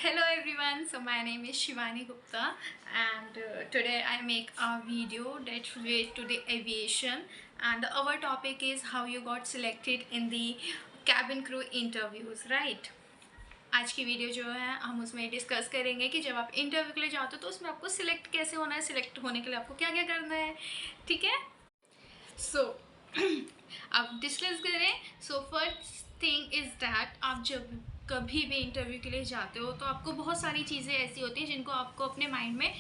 Hello everyone, so my name is Shivani Gupta and today I make a video that relates to the aviation, and our topic is how you got selected in the cabin crew interviews, right? आज की video जो है हम उसमें discuss करेंगे कि जब आप इंटरव्यू के लिए जाते हो तो उसमें आपको सिलेक्ट कैसे होना है, सिलेक्ट होने के लिए आपको क्या क्या करना है, ठीक है। सो अब डिस्कस करें। So first thing is that आप जब कभी भी इंटरव्यू के लिए जाते हो तो आपको बहुत सारी चीज़ें ऐसी होती हैं जिनको आपको अपने माइंड में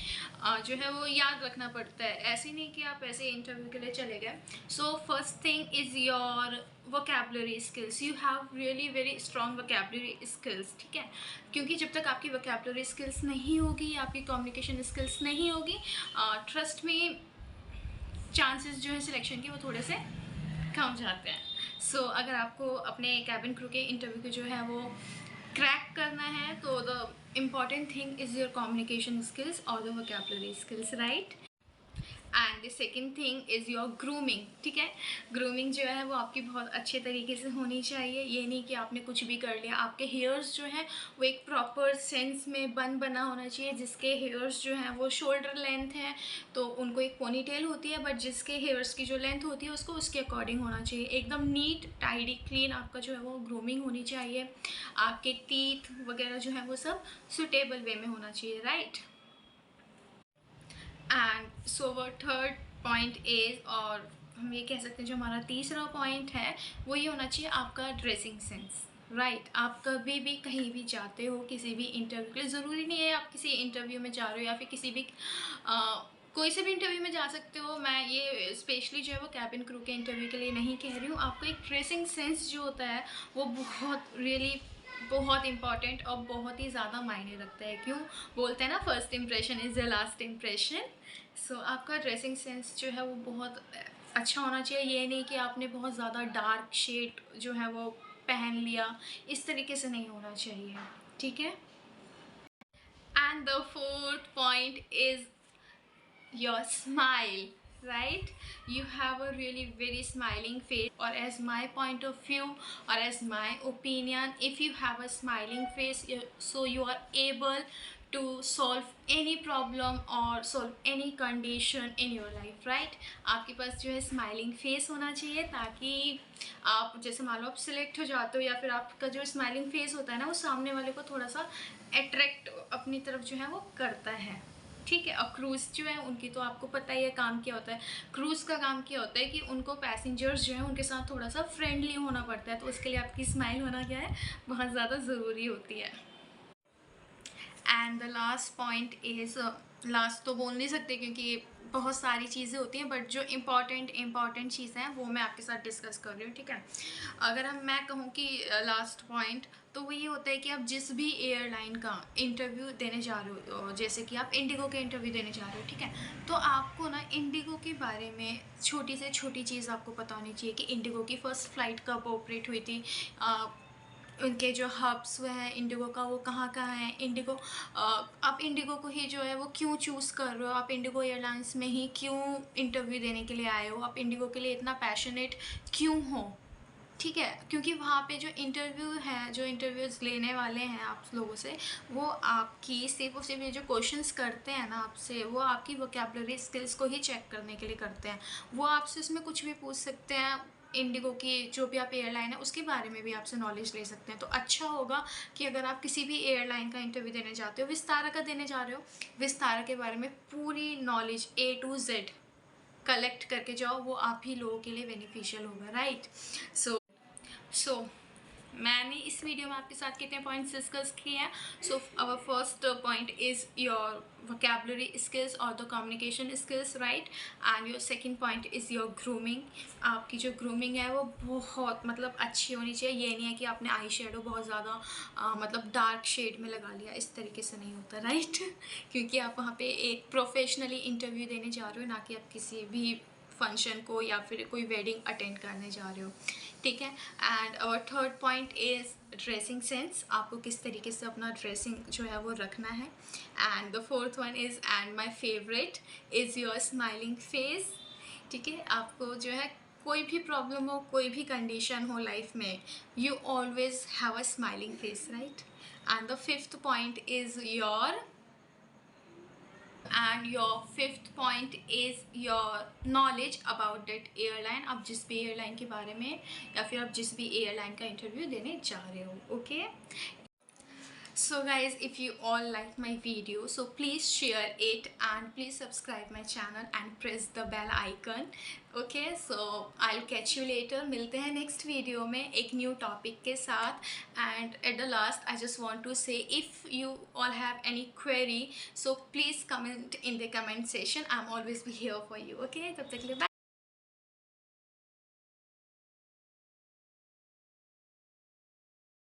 जो है वो याद रखना पड़ता है। ऐसे नहीं कि आप ऐसे इंटरव्यू के लिए चले गए। So first thing is your vocabulary skills. You have really very strong vocabulary skills, ठीक है। क्योंकि जब तक आपकी वोकैबुलरी स्किल्स नहीं होगी, आपकी कम्युनिकेशन स्किल्स नहीं होगी, ट्रस्ट में चांसेस जो है सिलेक्शन के वो थोड़े से कम जाते हैं। सो अगर आपको अपने कैबिन क्रू के इंटरव्यू के जो है वो क्रैक करना है तो the important thing is your communication skills और the vocabulary skills, right. And the second thing is your grooming, ठीक है। ग्रूमिंग जो है वो आपकी बहुत अच्छे तरीके से होनी चाहिए। ये नहीं कि आपने कुछ भी कर लिया। आपके हेयर्स जो हैं वो एक प्रॉपर सेंस में बना होना चाहिए। जिसके हेयर्स जो हैं वो शोल्डर लेंथ है तो उनको एक पोनी टेल होती है, बट जिसके हेयर्स की जो लेंथ होती है उसको उसके अकॉर्डिंग होना चाहिए। एकदम नीट टाइडी क्लीन आपका जो है वो ग्रूमिंग होनी चाहिए। आपके टीथ वगैरह जो है वो सब सुटेबल वे में होना चाहिए, राइट। एंड सो वो थर्ड पॉइंट इज, और हम ये कह सकते हैं जो हमारा तीसरा पॉइंट है वो ये होना चाहिए आपका ड्रेसिंग सेंस, राइट। आप कभी भी कहीं भी जाते हो किसी भी इंटरव्यू के लिए, ज़रूरी नहीं है आप किसी इंटरव्यू में जा रहे हो या फिर किसी भी कोई से भी इंटरव्यू में जा सकते हो। मैं ये स्पेशली जो है वो कैबिन क्रू के इंटरव्यू के लिए नहीं कह रही हूँ। आपका एक ड्रेसिंग सेंस जो होता है वो बहुत रियली बहुत इंपॉर्टेंट और बहुत ही ज़्यादा मायने रखता है। क्यों बोलते हैं ना, first impression is the last impression. So आपका ड्रेसिंग सेंस जो है वो बहुत अच्छा होना चाहिए। ये नहीं कि आपने बहुत ज़्यादा डार्क शेड जो है वो पहन लिया, इस तरीके से नहीं होना चाहिए, ठीक है। And the fourth point is your smile, right? You have a really very smiling face, or as my point of view or as my opinion, if you have a smiling face, so you are able to solve any problem or solve any condition in your life, right? आपके पास जो है smiling face होना चाहिए ताकि आप जैसे मान लो आप सिलेक्ट हो जाते हो या फिर आपका जो स्माइलिंग फेस होता है ना वो सामने वाले को थोड़ा सा अट्रैक्ट अपनी तरफ जो है वो करता है, ठीक है। और क्रूज़ जो है उनकी तो आपको पता ही है काम क्या होता है। क्रूज़ का काम क्या होता है कि उनको पैसेंजर्स जो है उनके साथ थोड़ा सा फ्रेंडली होना पड़ता है, तो उसके लिए आपकी स्माइल होना क्या है बहुत ज़्यादा ज़रूरी होती है। And the last point is, last तो बोल नहीं सकते क्योंकि बहुत सारी चीज़ें होती हैं, बट जो इम्पॉर्टेंट चीज़ें हैं वो मैं आपके साथ डिस्कस कर रही हूँ, ठीक है। अगर मैं कहूँ कि लास्ट पॉइंट तो वो ये होता है कि आप जिस भी एयरलाइन का इंटरव्यू देने जा रहे हो, जैसे कि आप इंडिगो के इंटरव्यू देने जा रहे हो, ठीक है। तो आपको ना इंडिगो के बारे में छोटी से छोटी चीज़ आपको पता होनी चाहिए कि इंडिगो की फ़र्स्ट फ़्लाइट कब ऑपरेट हुई थी, उनके जो हब्स हुए हैं इंडिगो का वो कहाँ हैं, इंडिगो आप इंडिगो को ही जो है वो क्यों चूज़ कर रहे हो, आप इंडिगो एयरलाइंस में ही क्यों इंटरव्यू देने के लिए आए हो, आप इंडिगो के लिए इतना पैशनेट क्यों हो, ठीक है। क्योंकि वहाँ पे जो इंटरव्यू है, जो इंटरव्यूज़ लेने वाले हैं आप लोगों से, वो आपकी सिर्फ और सिर्फ ये जो क्वेश्चंस करते हैं ना आपसे, वो आपकी वोकैबुलरी स्किल्स को ही चेक करने के लिए करते हैं। वो आपसे उसमें कुछ भी पूछ सकते हैं, इंडिगो की जो भी आप एयरलाइन है उसके बारे में भी आपसे नॉलेज ले सकते हैं। तो अच्छा होगा कि अगर आप किसी भी एयरलाइन का इंटरव्यू देने जाते हो, विस्तारा का देने जा रहे हो, विस्तारा के बारे में पूरी knowledge A to Z collect करके जाओ, वो आप ही लोगों के लिए बेनिफिशियल होगा, राइट। सो मैंने इस वीडियो में आपके साथ कितने पॉइंट्स डिस्कस किए हैं। So our first point is your vocabulary skills और the communication skills, right. And your second point is your grooming. आपकी जो ग्रूमिंग है वो बहुत मतलब अच्छी होनी चाहिए। ये नहीं है कि आपने आई शेडो बहुत ज़्यादा मतलब डार्क शेड में लगा लिया, इस तरीके से नहीं होता, राइट। क्योंकि आप वहाँ पे एक प्रोफेशनली इंटरव्यू देने जा रहे हो, ना कि आप किसी भी फंक्शन को या फिर कोई वेडिंग अटेंड करने जा रहे हो, ठीक है। एंड और third point is dressing sense, आपको किस तरीके से अपना ड्रेसिंग जो है वो रखना है। And the fourth one is, and my favourite is your smiling face, ठीक है। आपको जो है कोई भी प्रॉब्लम हो, कोई भी कंडीशन हो लाइफ में, you always have a smiling face, right. and the fifth point is your fifth point is your knowledge about that airline. आप जिस भी एयरलाइन के बारे में या फिर आप जिस भी एयरलाइन का इंटरव्यू देने जा रहे हो. Okay. So guys, if you all like my video, so please share it and please subscribe my channel and press the bell icon. Okay, so I'll catch you later. मिलते हैं next video में एक new topic के साथ. And at the last, I just want to say, if you all have any query, so please comment in the comment section. I'm always be here for you. Okay, तब तक के लिए bye.